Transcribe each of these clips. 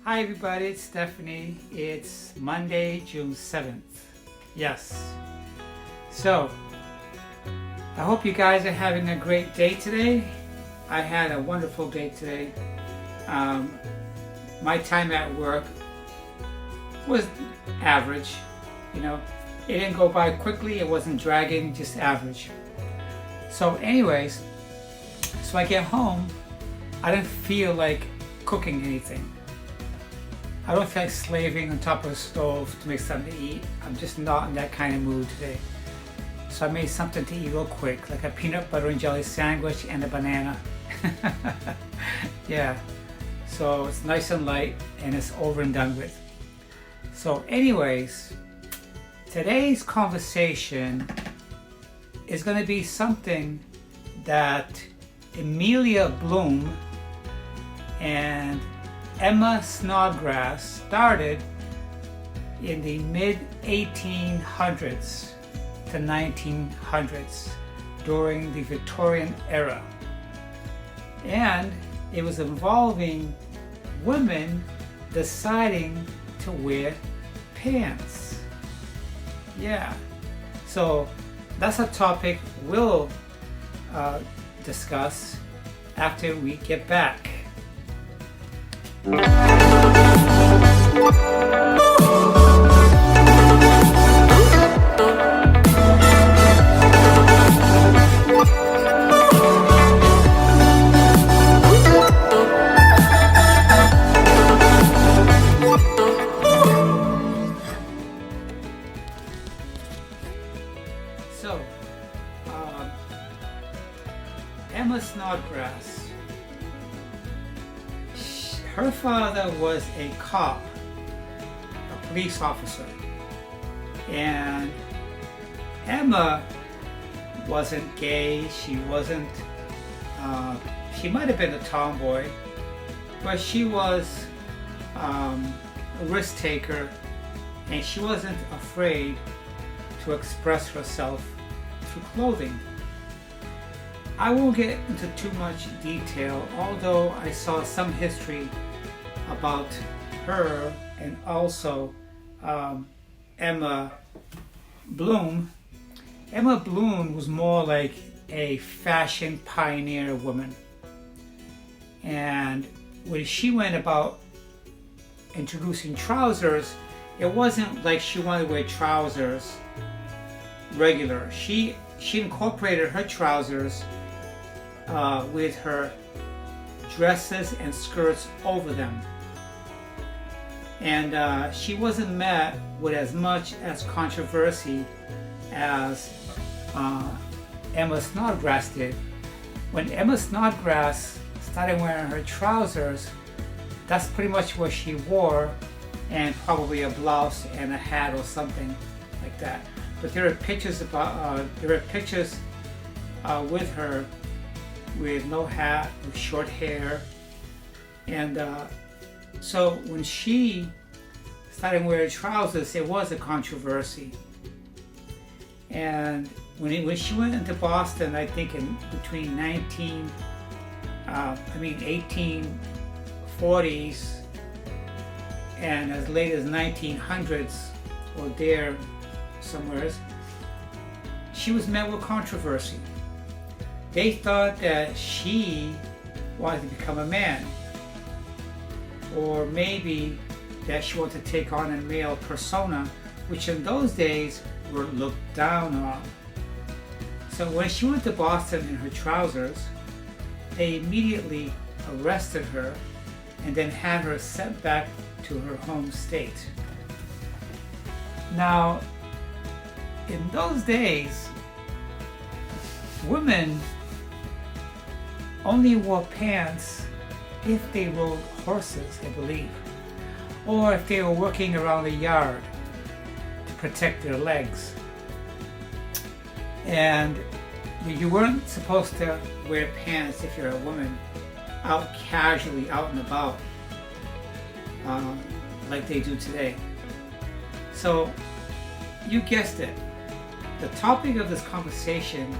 Hi everybody, it's Stephanie. It's Monday, June 7th. Yes. So, I hope you guys are having a great day today. I had a wonderful day today. My time at work was average. You know, it didn't go by quickly, it wasn't dragging, just average. So anyways, so I get home, I didn't feel like cooking anything. I don't feel like slaving on top of the stove to make something to eat. I'm just not in that kind of mood today. So I made something to eat real quick, like a peanut butter and jelly sandwich and a banana. Yeah, so it's nice and light and it's over and done with. So anyways, today's conversation is going to be something that Amelia Bloom and Emma Snodgrass started in the mid-1800s to 1900s during the Victorian era. And it was involving women deciding to wear pants. Yeah, so that's a topic we'll discuss after we get back. So, Emma Snodgrass, her father was a cop, a police officer, and Emma wasn't gay, she wasn't, she might have been a tomboy, but she was a risk taker, and she wasn't afraid to express herself through clothing. I won't get into too much detail, although I saw some history about her and also Emma Bloom. Emma Bloom was more like a fashion pioneer woman. And when she went about introducing trousers, it wasn't like she wanted to wear trousers regular. She incorporated her trousers with her dresses and skirts over them. And she wasn't met with as much as controversy as Emma Snodgrass did. When Emma Snodgrass started wearing her trousers, that's pretty much what she wore, and probably a blouse and a hat or something like that. But there are pictures with her with no hat, with short hair, and so when she started wearing trousers, there was a controversy. And when she went into Boston, I think in between 1840s and as late as 1900s, or there somewhere, she was met with controversy. They thought that she wanted to become a man, or maybe that she wanted to take on a male persona, which in those days were looked down on. So when she went to Boston in her trousers, they immediately arrested her and then had her sent back to her home state. Now, in those days, women only wore pants if they rode horses, I believe, or if they were working around the yard to protect their legs. And you weren't supposed to wear pants if you're a woman out casually, out and about, like they do today. So, you guessed it. The topic of this conversation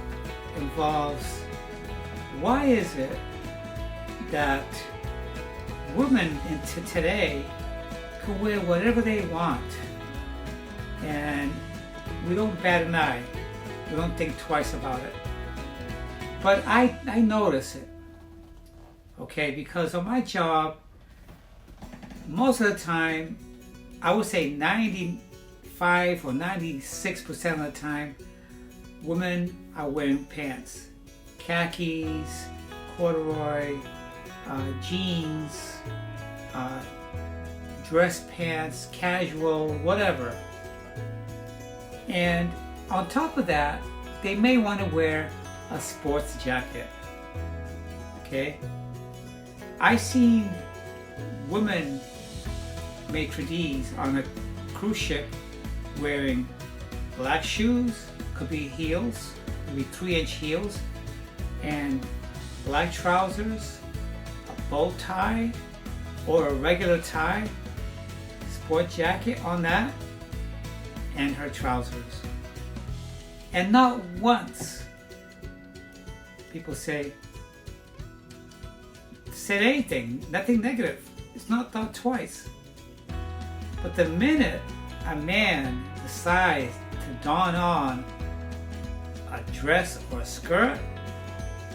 involves, why is it that women today can wear whatever they want, and we don't bat an eye. We don't think twice about it. But I notice it, okay, because on my job, most of the time, I would say 95 or 96% of the time, women are wearing pants, khakis, corduroy, jeans, dress pants, casual, whatever. And on top of that, they may want to wear a sports jacket. Okay? I see women maitre d's on a cruise ship wearing black shoes, could be heels, could be 3-inch heels, and black trousers, a bow tie, or a regular tie, sport jacket on that, and her trousers. And not once people say anything, nothing negative. It's not thought twice. But the minute a man decides to don on a dress or a skirt,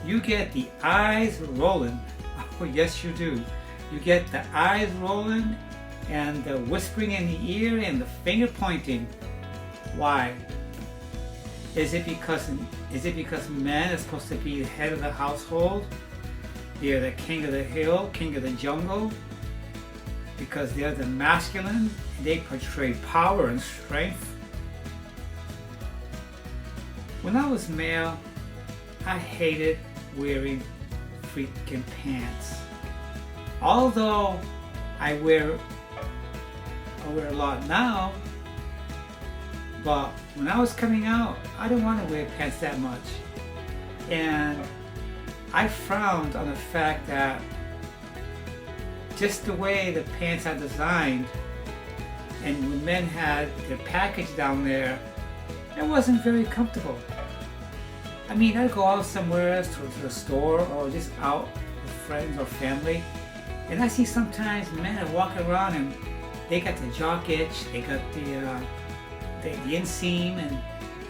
you get the eyes rolling. Oh, yes, you do. You get the eyes rolling and the whispering in the ear and the finger pointing. Why? Is it because men are supposed to be the head of the household? They're the king of the hill, king of the jungle? Because they're the masculine, they portray power and strength. When I was male, I hated wearing freaking pants. Although I wear a lot now, but when I was coming out, I didn't want to wear pants that much. And I frowned on the fact that just the way the pants are designed, and when men had their package down there, it wasn't very comfortable. I mean, I'd go out somewhere to the store or just out with friends or family, and I see sometimes men are walking around and they got the jock itch, they got the inseam, and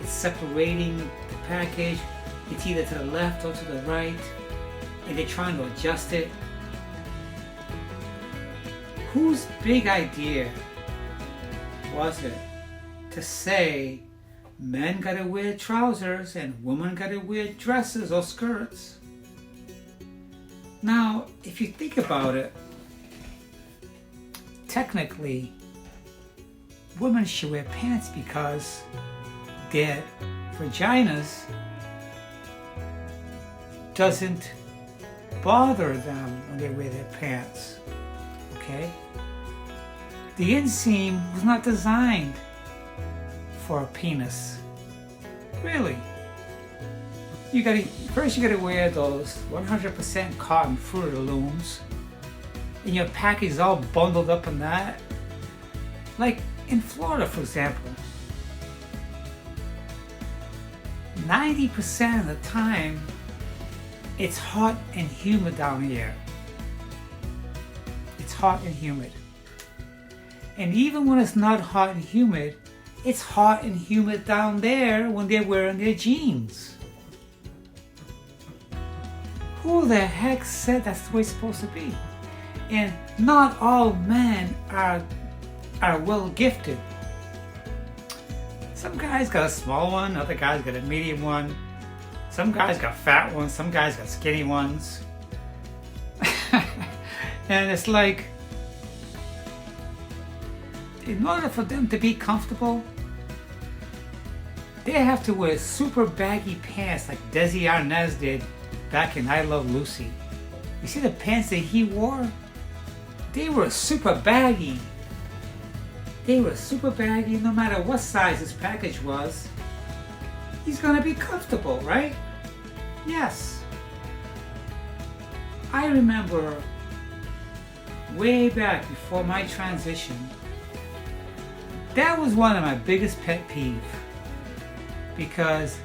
it's separating the package. It's either to the left or to the right, and they're trying to adjust it. Whose big idea was it to say men gotta wear trousers and women gotta wear dresses or skirts? Now, if you think about it, technically, women should wear pants because their vaginas doesn't bother them when they wear their pants, okay? The inseam was not designed for a penis, really. First you gotta wear those 100% cotton Fruit of the Looms, and your package is all bundled up in that. Like in Florida, for example, 90% of the time, it's hot and humid down here. It's hot and humid. And even when it's not hot and humid, it's hot and humid down there when they're wearing their jeans. Who the heck said that's the way it's supposed to be? And not all men are well gifted. Some guys got a small one, other guys got a medium one. Some guys got fat ones, some guys got skinny ones. And it's like, in order for them to be comfortable, they have to wear super baggy pants like Desi Arnaz did back in I Love Lucy. You see the pants that he wore? They were super baggy. They were super baggy no matter what size his package was. He's gonna be comfortable, right? Yes. I remember way back before my transition, that was one of my biggest pet peeves, because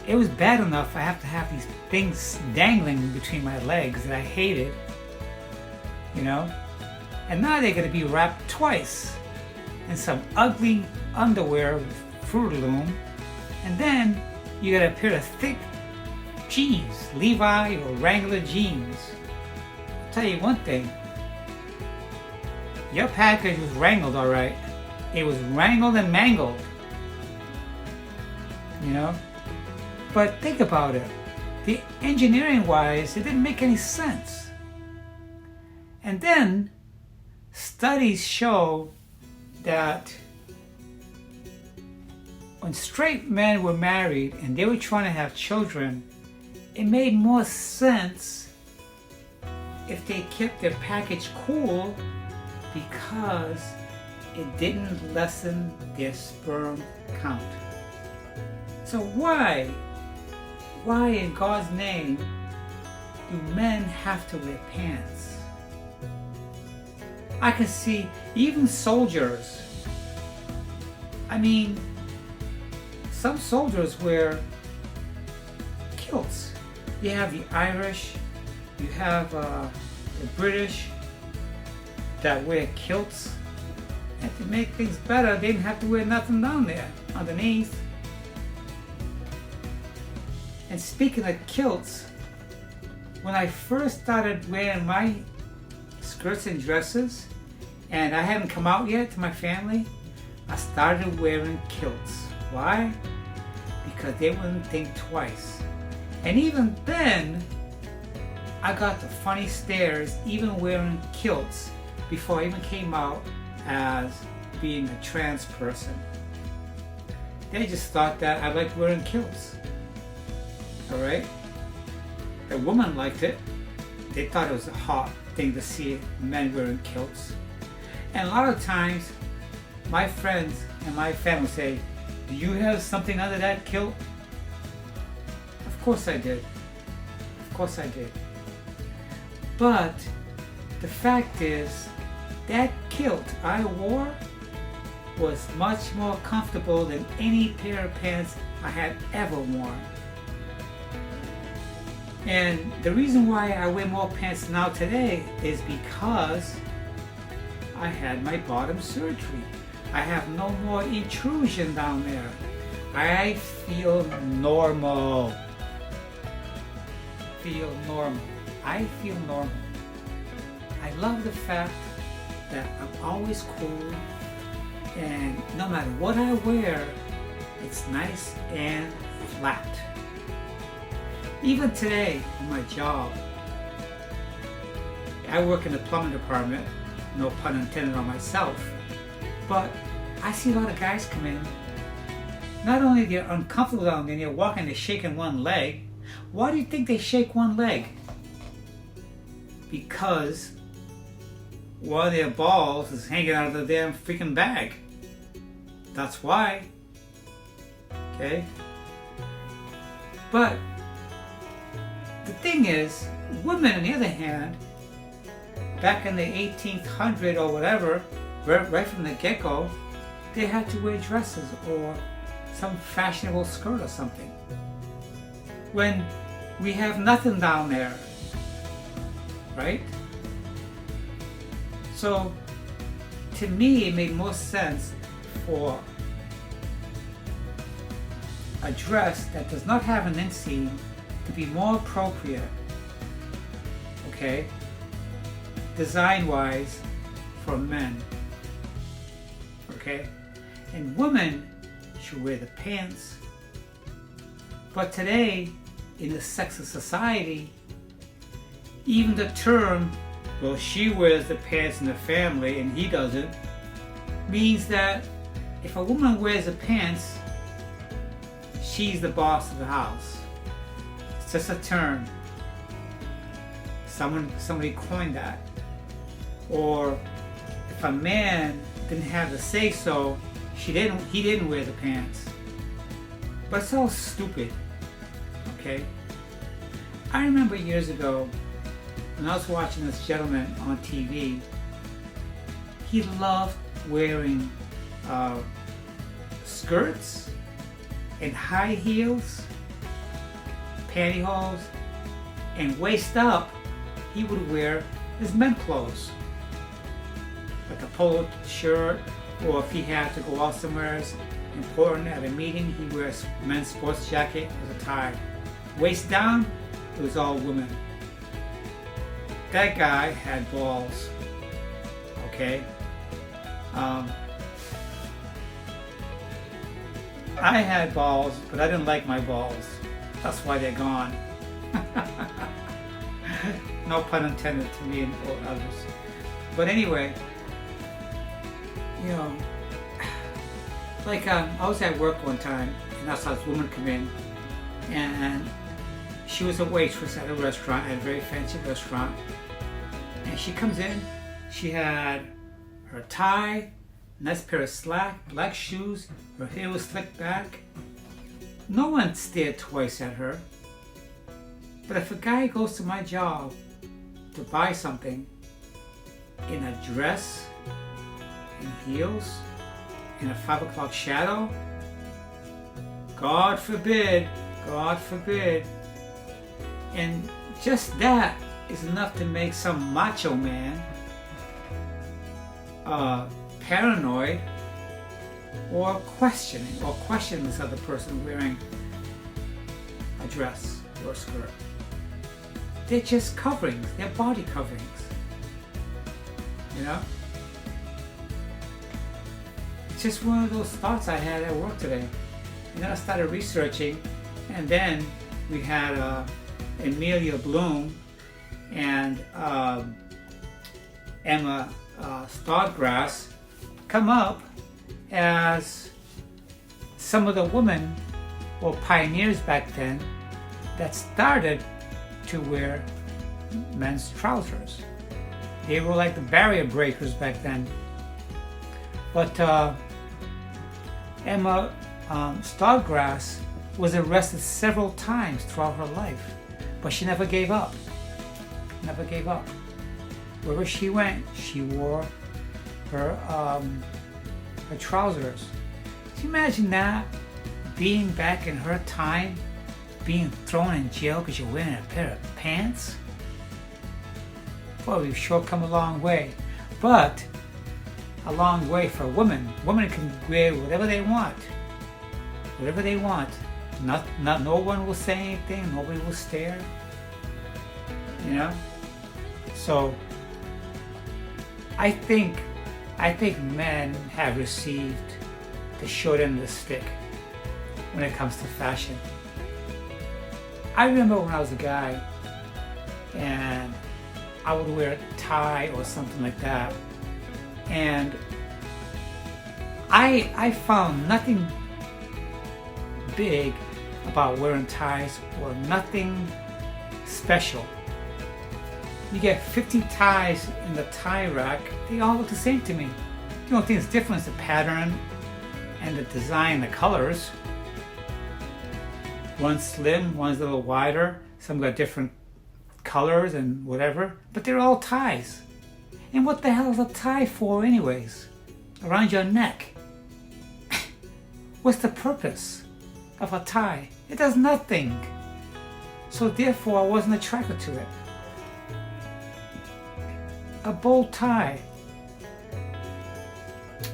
it was bad enough I have to have these things dangling between my legs that I hated. you know? And now they're gonna be wrapped twice in some ugly underwear with Fruit Loom, and then you got a pair of thick jeans, Levi or Wrangler jeans. I'll tell you one thing, your package was wrangled all right. It was wrangled and mangled, you know? But think about it. The engineering wise, it didn't make any sense. And then studies show that when straight men were married and they were trying to have children, it made more sense if they kept their package cool because it didn't lessen their sperm count. So why in God's name do men have to wear pants? I can see even soldiers. I mean, some soldiers wear kilts. You have the Irish, you have the British that wear kilts. And to make things better, they didn't have to wear nothing down there underneath. And speaking of kilts, when I first started wearing my skirts and dresses, and I hadn't come out yet to my family, I started wearing kilts. Why? Because they wouldn't think twice. And even then, I got the funny stares even wearing kilts before I even came out as being a trans person. They just thought that I liked wearing kilts. Alright? The woman liked it. They thought it was a hot thing to see men wearing kilts. And a lot of times, my friends and my family say, "Do you have something under that kilt?" Of course I did. Of course I did. But the fact is, that kilt I wore was much more comfortable than any pair of pants I had ever worn. And the reason why I wear more pants now today is because I had my bottom surgery. I have no more intrusion down there. I feel normal. I feel normal. I love the fact that I'm always cool, and no matter what I wear, it's nice and flat. Even today on my job, I work in the plumbing department, no pun intended on myself, but I see a lot of guys come in. Not only they're uncomfortable down there, they're walking, they're shaking one leg. Why do you think they shake one leg? Because one of their balls is hanging out of the damn freaking bag. That's why. Okay? But the thing is, women on the other hand, back in the 1800s or whatever, right from the get-go, they had to wear dresses or some fashionable skirt or something. When we have nothing down there, right? So, to me, it made more sense for a dress that does not have an inseam to be more appropriate, okay, design-wise, for men, okay? And women should wear the pants. But today, in the sexist society, even the term, well, she wears the pants in the family and he doesn't, means that if a woman wears the pants, she's the boss of the house. It's just a term. Somebody coined that. Or if a man didn't have the say so, he didn't wear the pants. But it's all stupid. Okay? I remember years ago when I was watching this gentleman on TV. He loved wearing skirts and high heels, pantyhose, and waist up he would wear his men clothes, like a polo shirt, or if he had to go out somewhere important at a meeting, he wears men's sports jacket with a tie. Waist down, it was all women. That guy had balls, okay? I had balls, but I didn't like my balls. That's why they're gone. No pun intended to me or others. But anyway, you know, like I was at work one time, and I saw this woman come in, and she was a waitress at a restaurant, at a very fancy restaurant. And she comes in, she had her tie, nice pair of black shoes, her hair was slicked back. No one stared twice at her. But if a guy goes to my job to buy something in a dress, in heels, in a 5 o'clock shadow, God forbid, God forbid. And just that is enough to make some macho man paranoid or question this other person wearing a dress or a skirt. They're just coverings, they're body coverings, you know? It's just one of those thoughts I had at work today. And then I started researching, and then we had Amelia Bloom and Emma Snodgrass come up as some of the women or pioneers back then that started to wear men's trousers. They were like the barrier breakers back then. But Emma Snodgrass was arrested several times throughout her life, but she never gave up. Never gave up. Wherever she went, she wore her trousers. Can you imagine that? Being back in her time, being thrown in jail because you're wearing a pair of pants? Boy, we've sure come a long way. But a long way for women. Women can wear whatever they want. Whatever they want. No one will say anything, nobody will stare. You know? So I think men have received the short end of the stick when it comes to fashion. I remember when I was a guy and I would wear a tie or something like that, and I found nothing big about wearing ties or nothing special. You get 50 ties in the tie rack, they all look the same to me. The only thing that's different is the pattern and the design, the colors. One's slim, one's a little wider, some got different colors and whatever, but they're all ties. And what the hell is a tie for anyways? Around your neck. What's the purpose of a tie? It does nothing. So therefore I wasn't attracted to it. A bow tie.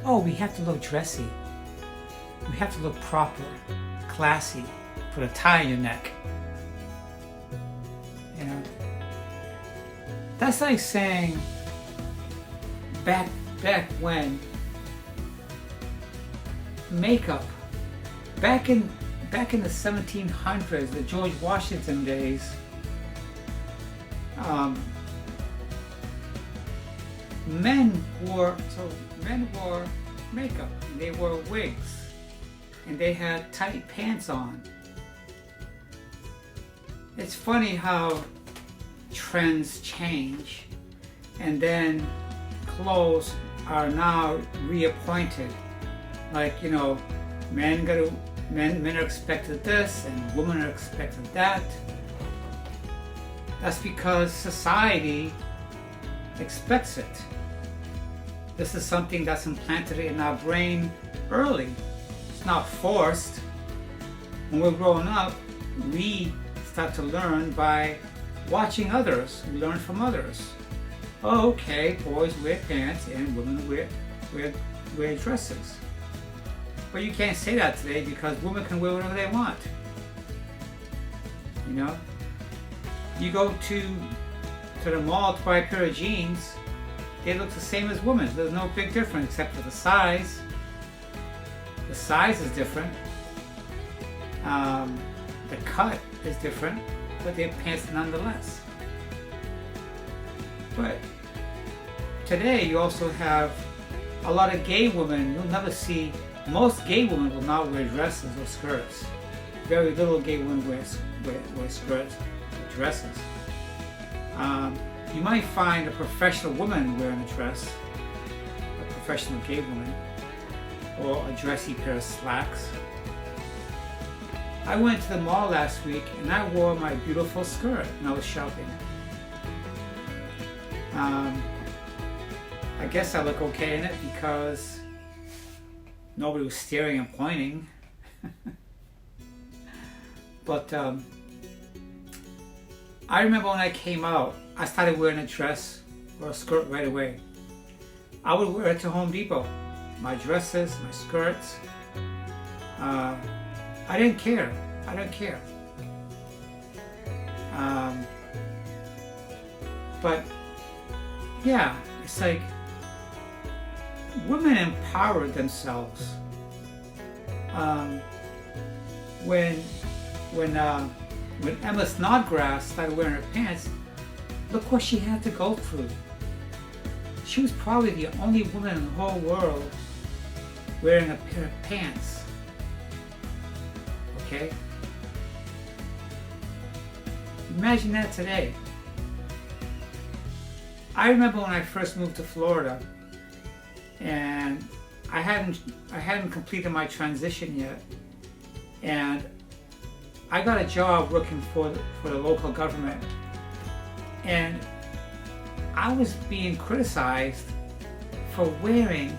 Oh, we have to look dressy. We have to look proper, classy. Put a tie in your neck. You know? That's like saying back when makeup, back in the 1700s, the George Washington days, men wore makeup, and they wore wigs, and they had tight pants on. It's funny how trends change, and then clothes are now reappointed. Like, you know, men are expected this and women are expected that. That's because society expects it. This is something that's implanted in our brain early. It's not forced. When we're growing up, we start to learn by watching others. We learn from others. oh, okay, boys wear pants and women wear dresses. But you can't say that today because women can wear whatever they want. You know? You go to the mall to buy a pair of jeans, they look the same as women's. There's no big difference except for the size. The size is different. The cut is different, but they're pants nonetheless. But today you also have a lot of gay women. You'll never see, most gay women will not wear dresses or skirts. Very little gay women wear skirts or dresses. You might find a professional woman wearing a dress, a professional gay woman, or a dressy pair of slacks. I went to the mall last week and I wore my beautiful skirt when I was shopping. I guess I look okay in it because nobody was staring and pointing. But I remember when I came out, I started wearing a dress or a skirt right away. I would wear it to Home Depot. My dresses, my skirts. I didn't care. I don't care. But yeah, it's like women empowered themselves. When Emma Snodgrass started wearing her pants, look what she had to go through. She was probably the only woman in the whole world wearing a pair of pants. Okay? Imagine that today. I remember when I first moved to Florida and I hadn't completed my transition yet, and I got a job working for the local government, and I was being criticized for wearing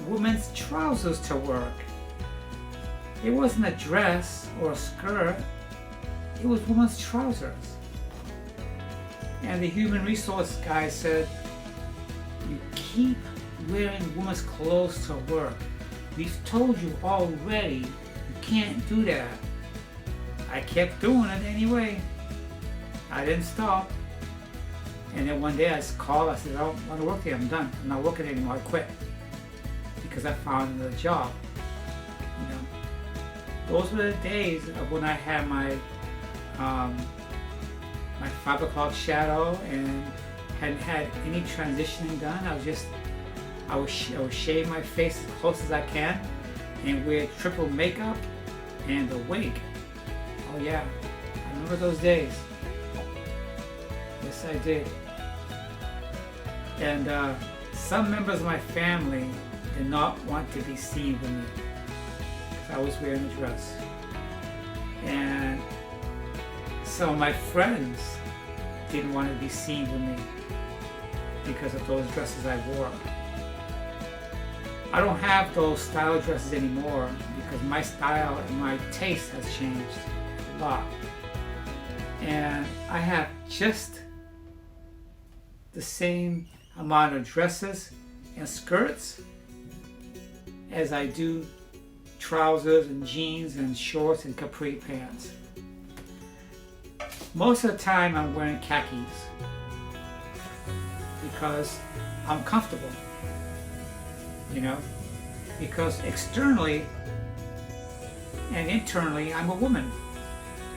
women's trousers to work. It wasn't a dress or a skirt, it was women's trousers. And the human resource guy said, you keep wearing women's clothes to work. We've told you already, you can't do that. I kept doing it anyway. I didn't stop. And then one day I called, I said, I don't want to work here, I'm done. I'm not working anymore, I quit. Because I found another job. You know, those were the days of when I had my 5 o'clock shadow and hadn't had any transitioning done. I would shave my face as close as I can and wear triple makeup and a wig. Oh yeah, I remember those days. Yes, I did. And some members of my family did not want to be seen with me because I was wearing a dress. And some of my friends didn't want to be seen with me because of those dresses I wore. I don't have those style dresses anymore because my style and my taste has changed a lot. And I have just the same amount of dresses and skirts as I do trousers and jeans and shorts and capri pants. Most of the time I'm wearing khakis because I'm comfortable, you know, because externally and internally I'm a woman.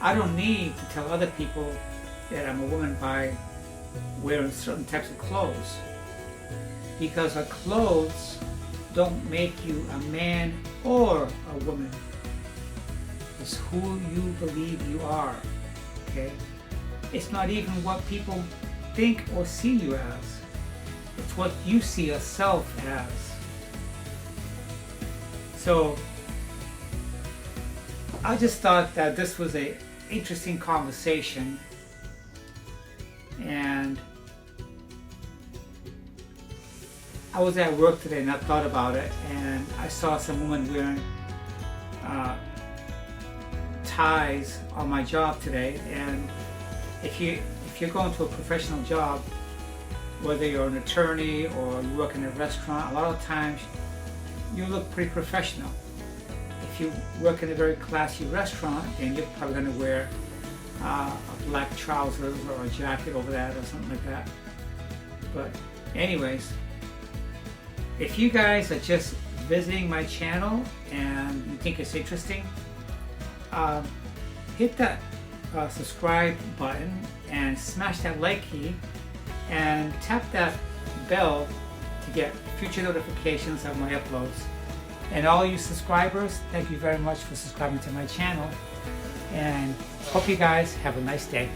I don't need to tell other people that I'm a woman by wearing certain types of clothes, because our clothes don't make you a man or a woman. It's who you believe you are. Okay? It's not even what people think or see you as. It's what you see yourself as. So I just thought that this was an interesting conversation, and I was at work today and I thought about it, and I saw some woman wearing ties on my job today. And if you're going to a professional job, whether you're an attorney or you work in a restaurant, a lot of times you look pretty professional. If you work in a very classy restaurant, then you're probably going to wear a black trousers or a jacket over that or something like that. But anyways, if you guys are just visiting my channel and you think it's interesting, hit that subscribe button and smash that like key and tap that bell to get future notifications of my uploads. And all you subscribers, thank you very much for subscribing to my channel, and hope you guys have a nice day.